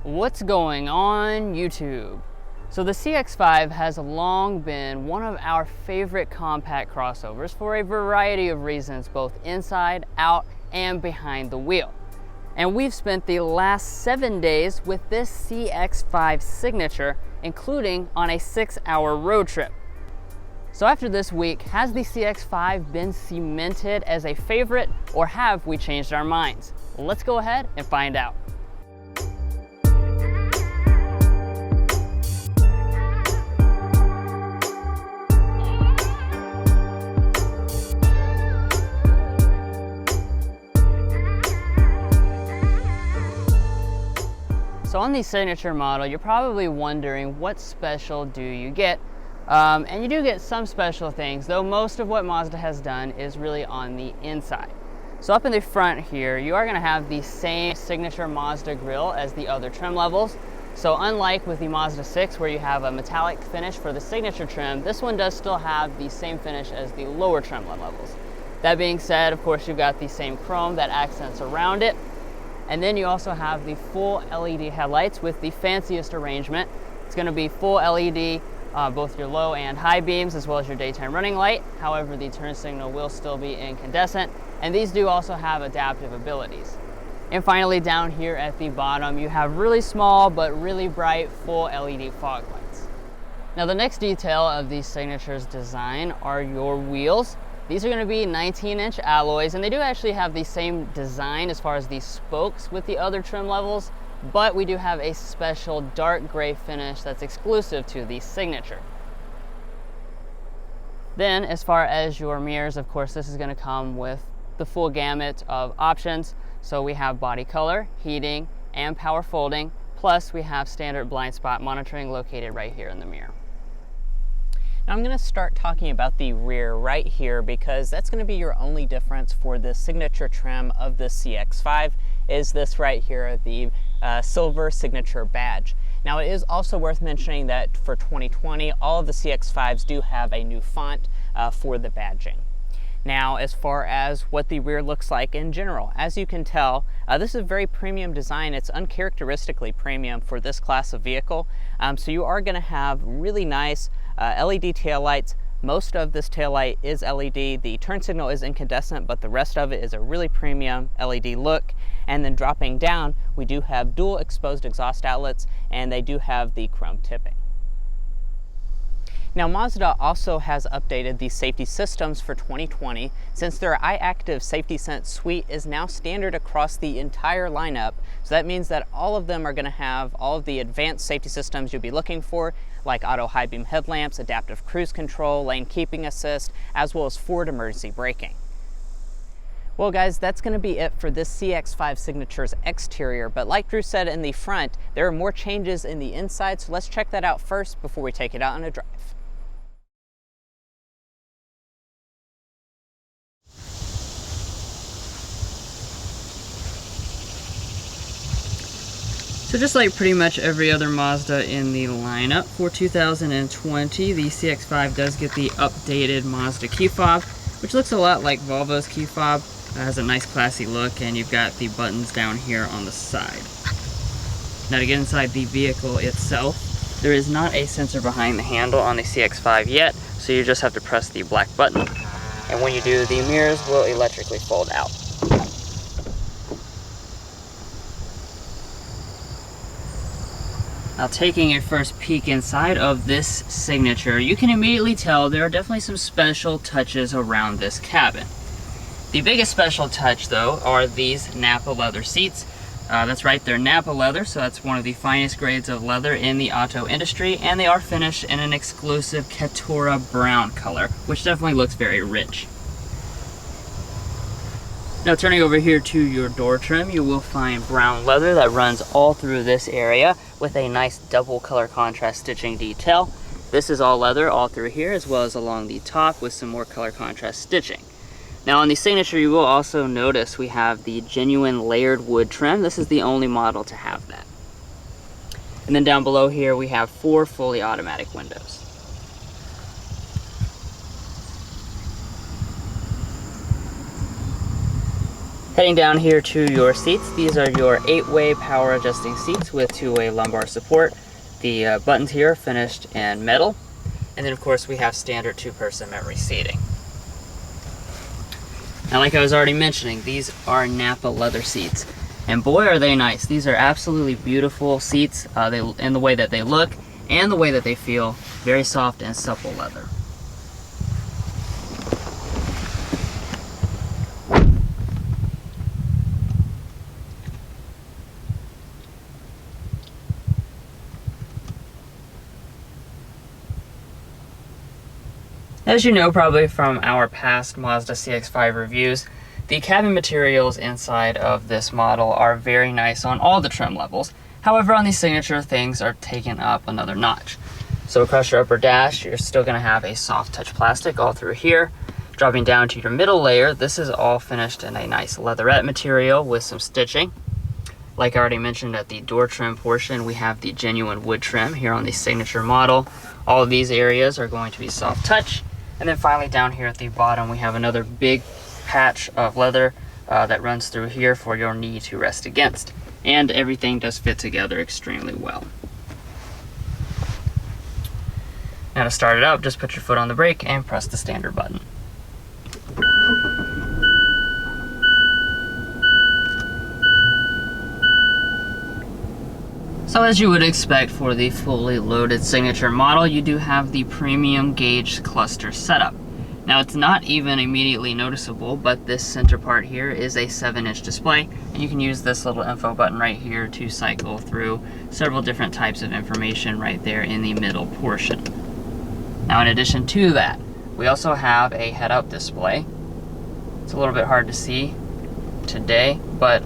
What's going on YouTube? So the CX-5 has long been one of our favorite compact crossovers for a variety of reasons, both inside, out, and behind the wheel. And we've spent the last 7 days with this CX-5 signature, including on a 6-hour road trip. So after this week, has the CX-5 been cemented as a favorite, or have we changed our minds? Let's go ahead and find out. So on the signature model, you're probably wondering what special do you get? And you do get some special things, though most of what Mazda has done is really on the inside. So up in the front here, you are going to have the same signature Mazda grille as the other trim levels. So unlike with the Mazda 6 where you have a metallic finish for the signature trim, this one does still have the same finish as the lower trim levels. That being said, of course, you've got the same chrome that accents around it. And then you also have the full LED headlights with the fanciest arrangement. It's going to be full LED, both your low and high beams, as well as your daytime running light. However, the turn signal will still be incandescent, and these do also have adaptive abilities. And finally, down here at the bottom, you have really small but really bright full LED fog lights. Now, the next detail of the Signature's design are your wheels. These are going to be 19-inch alloys, and they do actually have the same design as far as the spokes with the other trim levels, but we do have a special dark gray finish that's exclusive to the Signature. Then, as far as your mirrors, of course, this is going to come with the full gamut of options. So we have body color, heating, and power folding, plus we have standard blind spot monitoring located right here in the mirror. Now I'm going to start talking about the rear right here because that's going to be your only difference for the signature trim of the CX-5 is this right here, the silver signature badge. Now it is also worth mentioning that for 2020, all of the CX-5s do have a new font for the badging. Now, as far as what the rear looks like in general, as you can tell, this is a very premium design. It's uncharacteristically premium for this class of vehicle. So you are going to have really nice LED taillights. Most of this taillight is LED. The turn signal is incandescent, but the rest of it is a really premium LED look. And then dropping down, we do have dual exposed exhaust outlets, and they do have the chrome tipping. Now, Mazda also has updated the safety systems for 2020 since their iActive Safety Sense suite is now standard across the entire lineup. So that means that all of them are going to have all of the advanced safety systems you'll be looking for, like auto high beam headlamps, adaptive cruise control, lane keeping assist, as well as forward emergency braking. Well guys, that's going to be it for this CX-5 Signature's exterior, but like Drew said in the front, there are more changes in the inside, so let's check that out first before we take it out on a drive. So just like pretty much every other Mazda in the lineup, for 2020, the CX-5 does get the updated Mazda key fob, which looks a lot like Volvo's key fob. It has a nice classy look, and you've got the buttons down here on the side. Now to get inside the vehicle itself, there is not a sensor behind the handle on the CX-5 yet, so you just have to press the black button. And when you do, the mirrors will electrically fold out. Now taking a first peek inside of this Signature, you can immediately tell there are definitely some special touches around this cabin. The biggest special touch though are these Nappa leather seats. That's right, they're Nappa leather, so that's one of the finest grades of leather in the auto industry, and they are finished in an exclusive Caturra brown color, which definitely looks very rich. Now turning over here to your door trim, you will find brown leather that runs all through this area with a nice double color contrast stitching detail. This is all leather all through here, as well as along the top with some more color contrast stitching. Now on the Signature, you will also notice we have the genuine layered wood trim. This is the only model to have that. And then down below here, we have 4 fully automatic windows. Heading down here to your seats, these are your 8-way power adjusting seats with 2-way lumbar support. The buttons here are finished in metal. And then of course we have standard 2-person memory seating. Now, like I was already mentioning, these are Napa leather seats. And boy are they nice. These are absolutely beautiful seats in the way that they look and the way that they feel. Very soft and supple leather. As you know probably from our past Mazda CX-5 reviews, the cabin materials inside of this model are very nice on all the trim levels. However, on the signature, things are taken up another notch. So across your upper dash, you're still going to have a soft touch plastic all through here. Dropping down to your middle layer, this is all finished in a nice leatherette material with some stitching. Like I already mentioned at the door trim portion, we have the genuine wood trim here on the signature model. All of these areas are going to be soft touch. And then finally down here at the bottom, we have another big patch of leather that runs through here for your knee to rest against. And everything does fit together extremely well. Now to start it up, just put your foot on the brake and press the standard button. So as you would expect for the fully loaded signature model, you do have the premium gauge cluster setup. Now it's not even immediately noticeable, but this center part here is a 7-inch display, and you can use this little info button right here to cycle through several different types of information right there in the middle portion. Now in addition to that, we also have a head-up display. It's a little bit hard to see today, but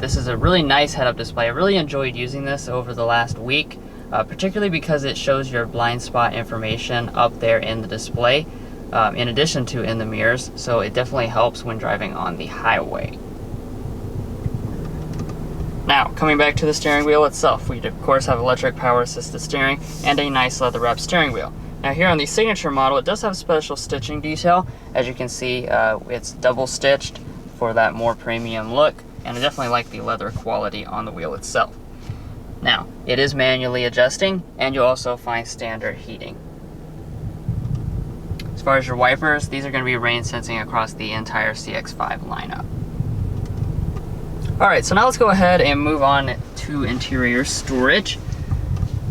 this is a really nice head-up display. I really enjoyed using this over the last week, particularly because it shows your blind spot information up there in the display, in addition to in the mirrors, so it definitely helps when driving on the highway. Now, coming back to the steering wheel itself, we of course have electric power assisted steering and a nice leather wrapped steering wheel. Now here on the signature model, it does have special stitching detail. As you can see, it's double stitched for that more premium look, and I definitely like the leather quality on the wheel itself. Now, it is manually adjusting, and you'll also find standard heating. As far as your wipers, these are going to be rain sensing across the entire CX-5 lineup. Alright, so now let's go ahead and move on to interior storage.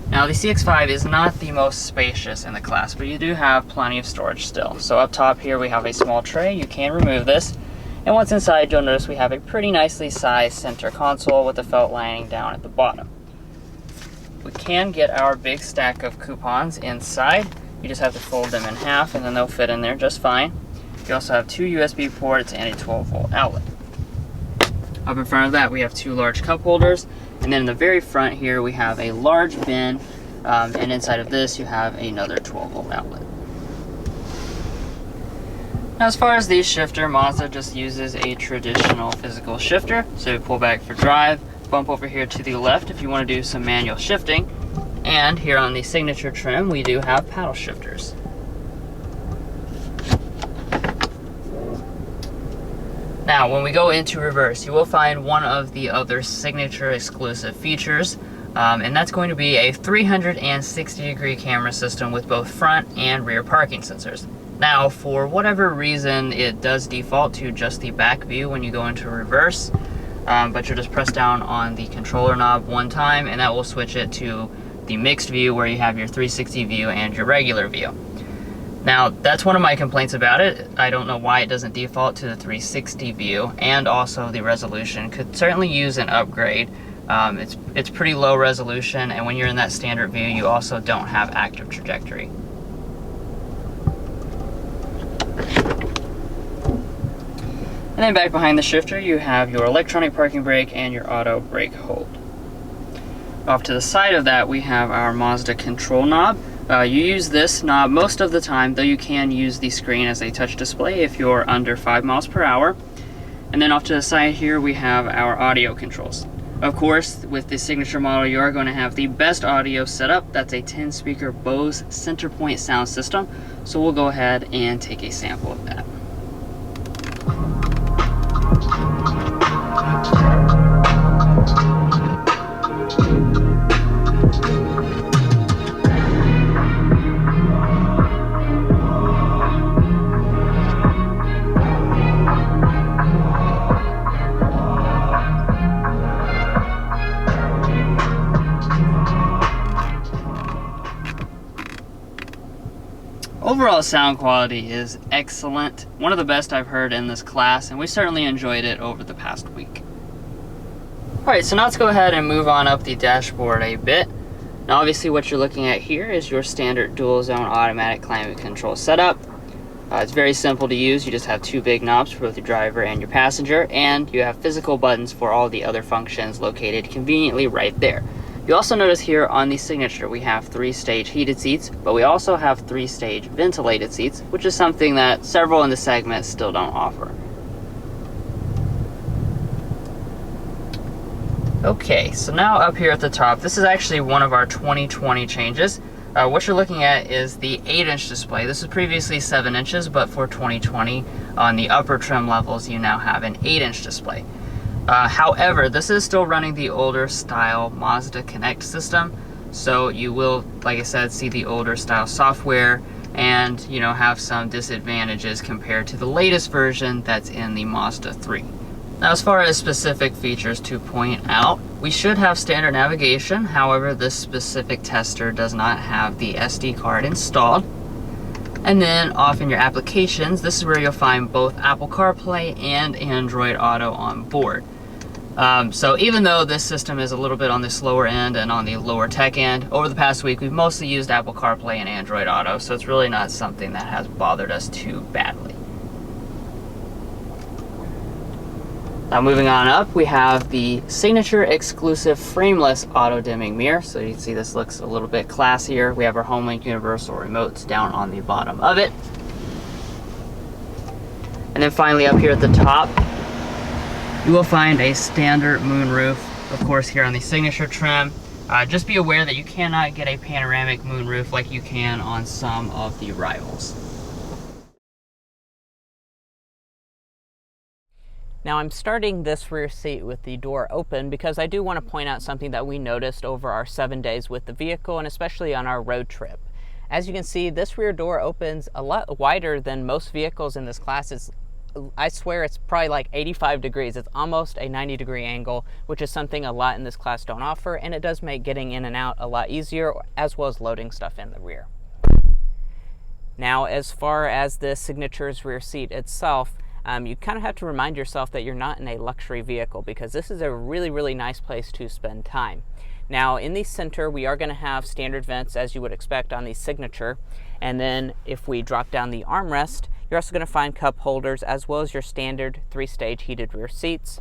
Now the CX-5 is not the most spacious in the class, but you do have plenty of storage still. So up top here we have a small tray. You can remove this. And once inside, you'll notice we have a pretty nicely sized center console with the felt lining down at the bottom. We can get our big stack of coupons inside. You just have to fold them in half and then they'll fit in there just fine. You also have 2 USB ports and a 12-volt outlet. Up in front of that, we have 2 large cup holders. And then in the very front here, we have a large bin. And inside of this, you have another 12-volt outlet. Now, as far as the shifter, Mazda just uses a traditional physical shifter. So you pull back for drive, bump over here to the left if you want to do some manual shifting. And here on the signature trim, we do have paddle shifters. Now, when we go into reverse, you will find one of the other signature exclusive features, and that's going to be a 360-degree camera system with both front and rear parking sensors. Now, for whatever reason, it does default to just the back view when you go into reverse, but you'll just press down on the controller knob one time, and that will switch it to the mixed view where you have your 360 view and your regular view. Now, that's one of my complaints about it. I don't know why it doesn't default to the 360 view, and also the resolution could certainly use an upgrade. It's pretty low resolution, and when you're in that standard view, you also don't have active trajectory. And then back behind the shifter, you have your electronic parking brake and your auto brake hold. Off to the side of that, we have our Mazda control knob. You use this knob most of the time, though you can use the screen as a touch display if you're under 5 miles per hour. And then off to the side here, we have our audio controls. Of course, with the signature model, you are going to have the best audio setup. That's a 10-speaker Bose Centerpoint sound system. So we'll go ahead and take a sample of that. Overall sound quality is excellent, one of the best I've heard in this class, and we certainly enjoyed it over the past week. Alright, so now let's go ahead and move on up the dashboard a bit. Now obviously what you're looking at here is your standard dual zone automatic climate control setup. It's very simple to use. You just have two big knobs for both your driver and your passenger, and you have physical buttons for all the other functions located conveniently right there. You also notice here on the Signature we have 3-stage heated seats, but we also have 3-stage ventilated seats, which is something that several in the segment still don't offer. Okay, so now up here at the top, this is actually one of our 2020 changes. What you're looking at is the 8-inch display. This was previously 7 inches, but for 2020, on the upper trim levels, you now have an 8-inch display. However, this is still running the older style Mazda Connect system, so you will, like I said, see the older style software and, you know, have some disadvantages compared to the latest version that's in the Mazda 3. Now, as far as specific features to point out, we should have standard navigation. However, this specific tester does not have the SD card installed. And then off in your applications, this is where you'll find both Apple CarPlay and Android Auto on board. So even though this system is a little bit on the slower end and on the lower tech end, over the past week we've mostly used Apple CarPlay and Android Auto, so it's really not something that has bothered us too badly. Now moving on up, we have the Signature exclusive frameless auto dimming mirror. So you can see this looks a little bit classier. We have our HomeLink universal remotes down on the bottom of it. And then finally up here at the top, you will find a standard moonroof, of course, here on the Signature trim. Just be aware that you cannot get a panoramic moonroof like you can on some of the rivals. Now I'm starting this rear seat with the door open because I do want to point out something that we noticed over our 7 days with the vehicle, and especially on our road trip. As you can see, this rear door opens a lot wider than most vehicles in this class. I swear it's probably like 85 degrees. It's almost a 90-degree angle, which is something a lot in this class don't offer, and it does make getting in and out a lot easier, as well as loading stuff in the rear. Now, as far as the Signature's rear seat itself, you kind of have to remind yourself that you're not in a luxury vehicle, because this is a really nice place to spend time. Now in the center we are going to have standard vents as you would expect on the Signature, and then if we drop down the armrest, you're also going to find cup holders as well as your standard 3-stage heated rear seats.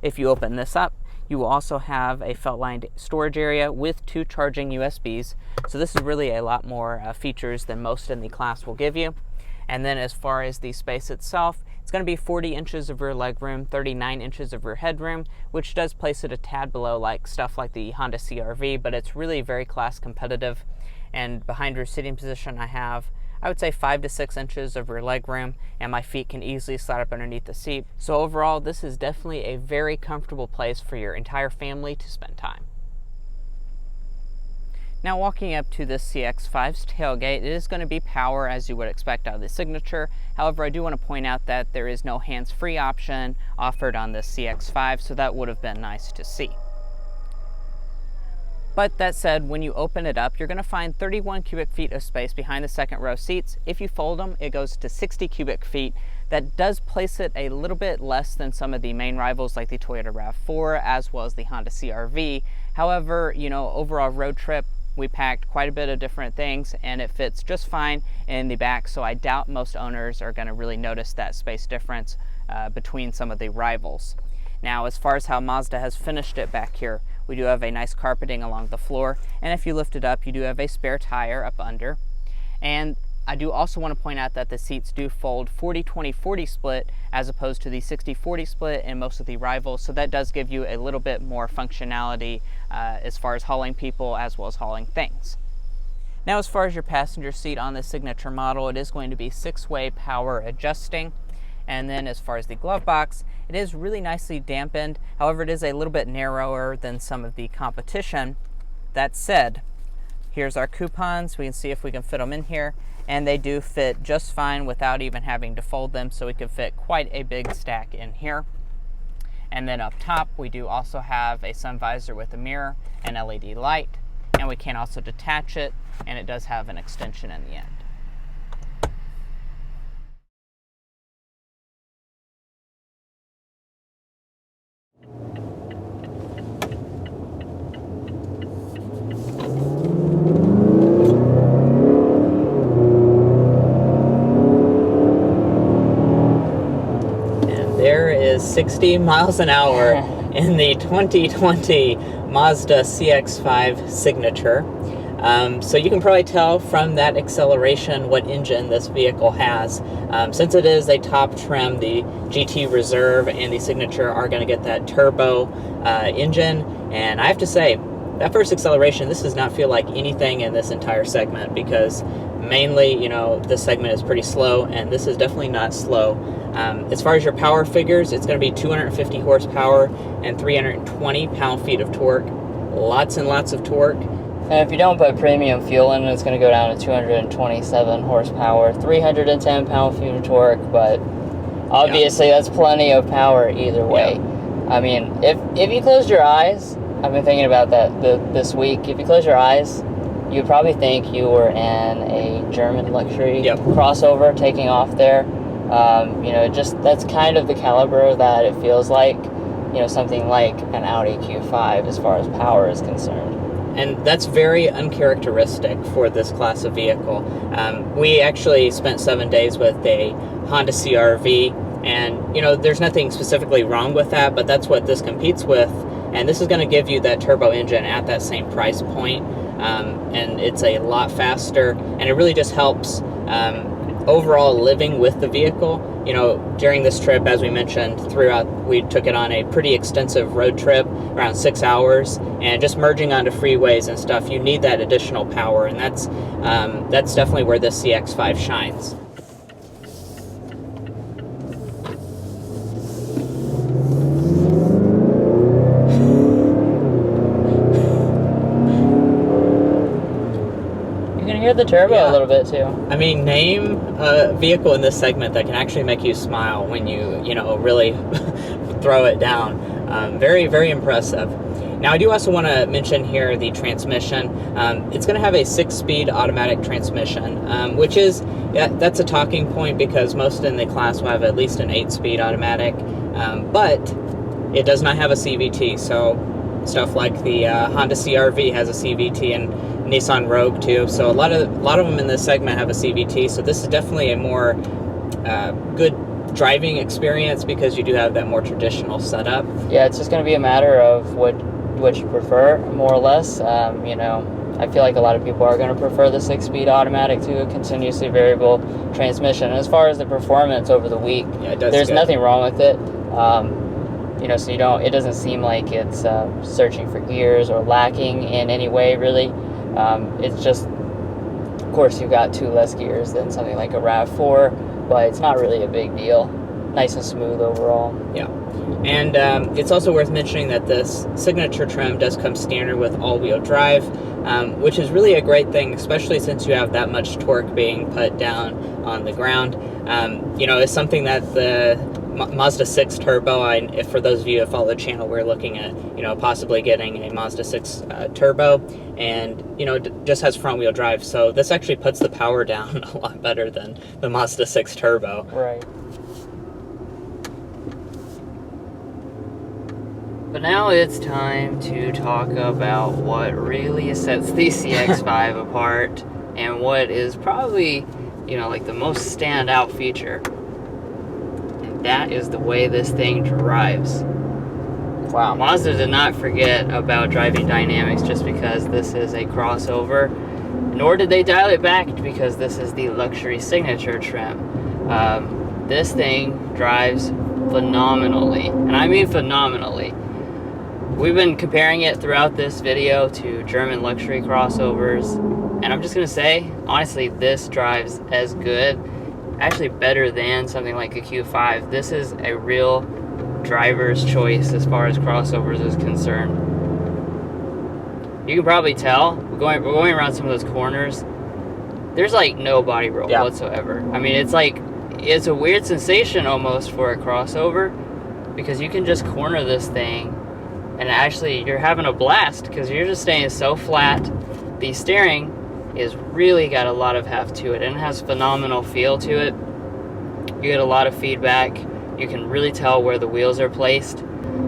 If you open this up, you will also have a felt-lined storage area with 2 charging USBs, so this is really a lot more features than most in the class will give you. And then as far as the space itself, it's going to be 40 inches of rear legroom, 39 inches of rear headroom, which does place it a tad below like stuff like the Honda CR-V, but it's really very class competitive. And behind your sitting position I would say 5 to 6 inches of rear legroom, and my feet can easily slide up underneath the seat. So overall, this is definitely a very comfortable place for your entire family to spend time. Now walking up to this CX-5's tailgate, it is going to be power as you would expect out of the Signature. However, I do want to point out that there is no hands-free option offered on this CX-5, so that would have been nice to see. But that said, when you open it up, you're going to find 31 cubic feet of space behind the second row seats. If you fold them, it goes to 60 cubic feet. That does place it a little bit less than some of the main rivals like the Toyota RAV4 as well as the Honda CR-V. However, overall road trip, we packed quite a bit of different things and it fits just fine in the back, so I doubt most owners are going to really notice that space difference between some of the rivals. Now, as far as how Mazda has finished it back here, we do have a nice carpeting along the floor, and if you lift it up, you do have a spare tire up under. And I do also want to point out that the seats do fold 40-20-40 split as opposed to the 60-40 split in most of the rivals, so that does give you a little bit more functionality as far as hauling people as well as hauling things. Now, as far as your passenger seat on the Signature model, it is going to be 6-way power adjusting. And then as far as the glove box, it is really nicely dampened. However, it is a little bit narrower than some of the competition. That said, here's our coupons. We can see if we can fit them in here, and they do fit just fine without even having to fold them, so we can fit quite a big stack in here. And then up top, we do also have a sun visor with a mirror and LED light, and we can also detach it, and it does have an extension in the end. is 60 miles an hour in the 2020 Mazda CX-5 Signature. So you can probably tell from that acceleration what engine this vehicle has. Since it is a top trim, the GT Reserve and the Signature are going to get that turbo engine. And I have to say, that first acceleration, this does not feel like anything in this entire segment, because mainly, you know, this segment is pretty slow, and this is definitely not slow. As far as your power figures, it's going to be 250 horsepower and 320 pound-feet of torque. Lots and lots of torque. And if you don't put premium fuel in, it's going to go down to 227 horsepower, 310 pound-feet of torque, but obviously that's plenty of power either way. I mean, if you closed your eyes, I've been thinking about that this week, if you close your eyes, you'd probably think you were in a German luxury crossover taking off there. You know, that's kind of the caliber that it feels like, you know, something like an Audi Q5 as far as power is concerned. And that's very uncharacteristic for this class of vehicle. We actually spent 7 days with a Honda CR-V, and you know, there's nothing specifically wrong with that, but that's what this competes with, and this is going to give you that turbo engine at that same price point, and it's a lot faster, and it really just helps overall living with the vehicle. You know, during this trip, as we mentioned, we took it on a pretty extensive road trip, around 6 hours, and just merging onto freeways and stuff, you need that additional power, and that's definitely where this CX-5 shines. Hear the turbo a little bit too. I mean, name a vehicle in this segment that can actually make you smile when you know, really throw it down. Very, very impressive. Now, I do also want to mention here the transmission. It's going to have a 6-speed automatic transmission, which is, that's a talking point, because most in the class will have at least an 8-speed automatic, but it does not have a CVT. So stuff like the Honda CR-V has a CVT, and Nissan Rogue too. So a lot of them in this segment have a CVT. So this is definitely a more good driving experience, because you do have that more traditional setup. Yeah, it's just going to be a matter of what you prefer, more or less. You know, I feel like a lot of people are going to prefer the 6-speed automatic to a continuously variable transmission. And as far as the performance over the week, there's nothing wrong with it. You know, so it doesn't seem like it's searching for gears or lacking in any way, really. It's just, of course, you've got 2 less gears than something like a RAV4, but it's not really a big deal. Nice and smooth overall. Yeah. And it's also worth mentioning that this Signature trim does come standard with all-wheel drive, which is really a great thing, especially since you have that much torque being put down on the ground. You know, it's something that the Mazda 6 Turbo, for those of you who follow the channel, we're looking at, you know, possibly getting a Mazda 6 Turbo, and, you know, just has front-wheel drive, so this actually puts the power down a lot better than the Mazda 6 Turbo. Right. But now it's time to talk about what really sets the CX-5 apart, and what is probably, you know, like the most standout feature. That is the way this thing drives. Wow. Mazda did not forget about driving dynamics just because this is a crossover, nor did they dial it back because this is the luxury Signature trim. This thing drives phenomenally, and I mean phenomenally. We've been comparing it throughout this video to German luxury crossovers, and I'm just gonna say, honestly, this drives as good, actually better than something like a Q5. This is a real driver's choice as far as crossovers is concerned. You can probably tell, we're going around some of those corners, there's like no body roll whatsoever. I mean, it's a weird sensation almost for a crossover, because you can just corner this thing and actually you're having a blast because you're just staying so flat. The steering is really got a lot of heft to it, and it has phenomenal feel to it. You get a lot of feedback. You can really tell where the wheels are placed.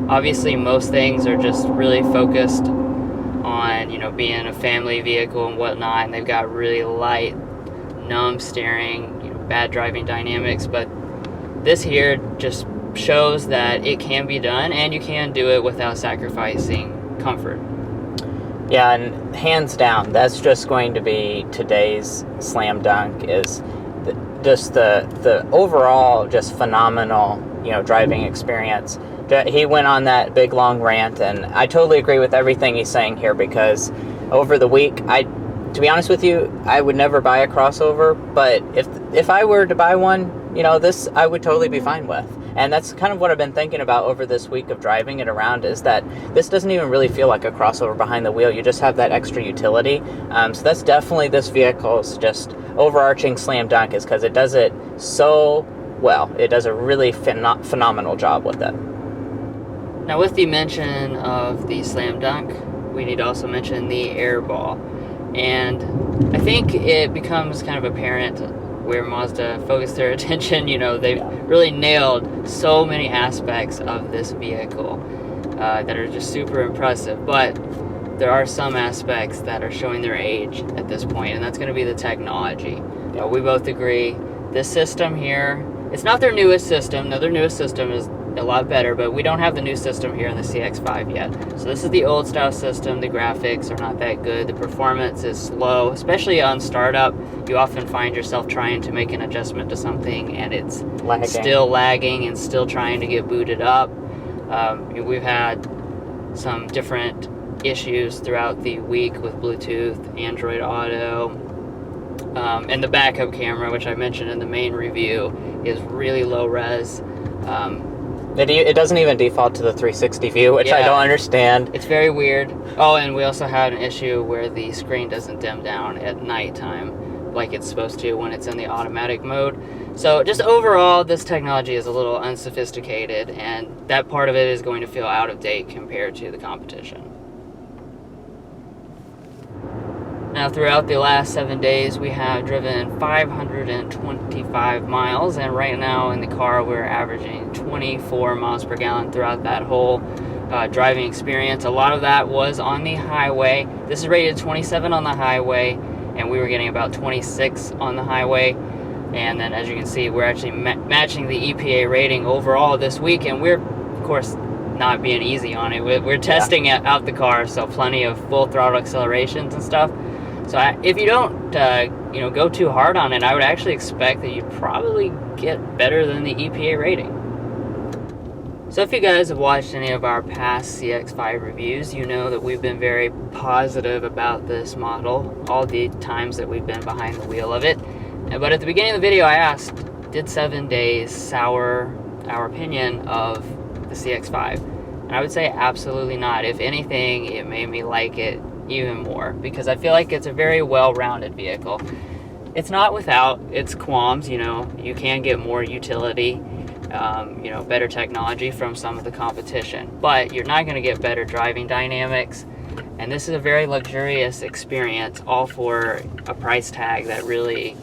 Obviously, most things are just really focused on, you know, being a family vehicle and whatnot, and they've got really light, numb steering, you know, bad driving dynamics. But this here just shows that it can be done, and you can do it without sacrificing comfort. Yeah, and hands down, that's just going to be today's slam dunk, is just the overall just phenomenal, driving experience. He went on that big long rant, and I totally agree with everything he's saying here, because over the week, to be honest with you, I would never buy a crossover, but if I were to buy one, this I would totally be fine with. And that's kind of what I've been thinking about over this week of driving it around, is that this doesn't even really feel like a crossover behind the wheel. You just have that extra utility. So that's definitely this vehicle's just overarching slam dunk, is because it does it so well. It does a really phenomenal job with it. Now, with the mention of the slam dunk, we need to also mention the air ball. And I think it becomes kind of apparent where Mazda focused their attention. They've really nailed so many aspects of this vehicle that are just super impressive. But there are some aspects that are showing their age at this point, and that's going to be the technology. We both agree this system here, it's not their newest system. No, their newest system is a lot better, but we don't have the new system here in the CX-5 yet. So this is the old style system. The graphics are not that good. The performance is slow, especially on startup. You often find yourself trying to make an adjustment to something, and it's still lagging and still trying to get booted up. We've had some different issues throughout the week with Bluetooth, Android Auto, and the backup camera, which I mentioned in the main review, is really low res. It doesn't even default to the 360 view, which I don't understand. It's very weird. Oh, and we also had an issue where the screen doesn't dim down at nighttime like it's supposed to when it's in the automatic mode. So just overall, this technology is a little unsophisticated, and that part of it is going to feel out of date compared to the competition. Now, throughout the last 7 days, we have driven 525 miles, and right now in the car, we're averaging 24 miles per gallon throughout that whole driving experience. A lot of that was on the highway. This is rated 27 on the highway, and we were getting about 26 on the highway. And then, as you can see, we're actually matching the EPA rating overall this week, and we're, of course, not being easy on it. We're testing out the car, so plenty of full throttle accelerations and stuff. So if you don't, go too hard on it, I would actually expect that you'd probably get better than the EPA rating. So if you guys have watched any of our past CX-5 reviews, you know that we've been very positive about this model all the times that we've been behind the wheel of it. But at the beginning of the video, I asked, did 7 days sour our opinion of the CX-5? And I would say absolutely not. If anything, it made me like it even more, because I feel like it's a very well-rounded vehicle. It's not without its qualms. You can get more utility, better technology from some of the competition, but you're not going to get better driving dynamics, and this is a very luxurious experience, all for a price tag that really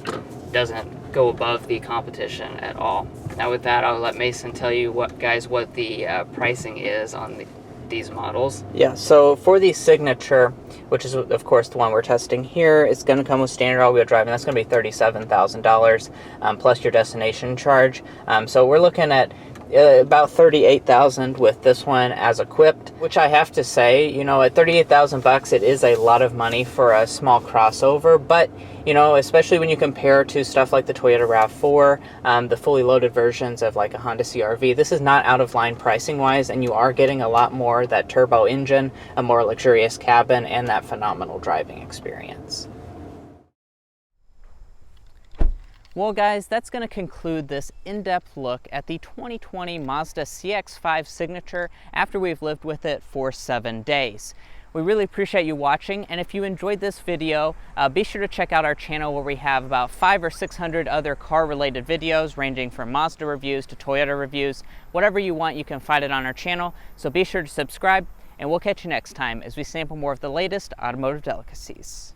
doesn't go above the competition at all. Now with that, I'll let Mason tell you what the pricing is on these models. Yeah, so for the Signature, which is of course the one we're testing here, it's going to come with standard all-wheel drive, and that's going to be $37,000 plus your destination charge. So we're looking at about $38,000 with this one as equipped, which I have to say, at $38,000 it is a lot of money for a small crossover, but especially when you compare to stuff like the Toyota RAV4, the fully loaded versions of like a Honda CR-V, this is not out of line pricing wise, and you are getting a lot more that turbo engine, a more luxurious cabin, and that phenomenal driving experience. Well guys, that's going to conclude this in-depth look at the 2020 Mazda CX-5 Signature after we've lived with it for 7 days. We really appreciate you watching, and if you enjoyed this video, be sure to check out our channel where we have about 500 or 600 other car-related videos ranging from Mazda reviews to Toyota reviews. Whatever you want, you can find it on our channel, so be sure to subscribe, and we'll catch you next time as we sample more of the latest automotive delicacies.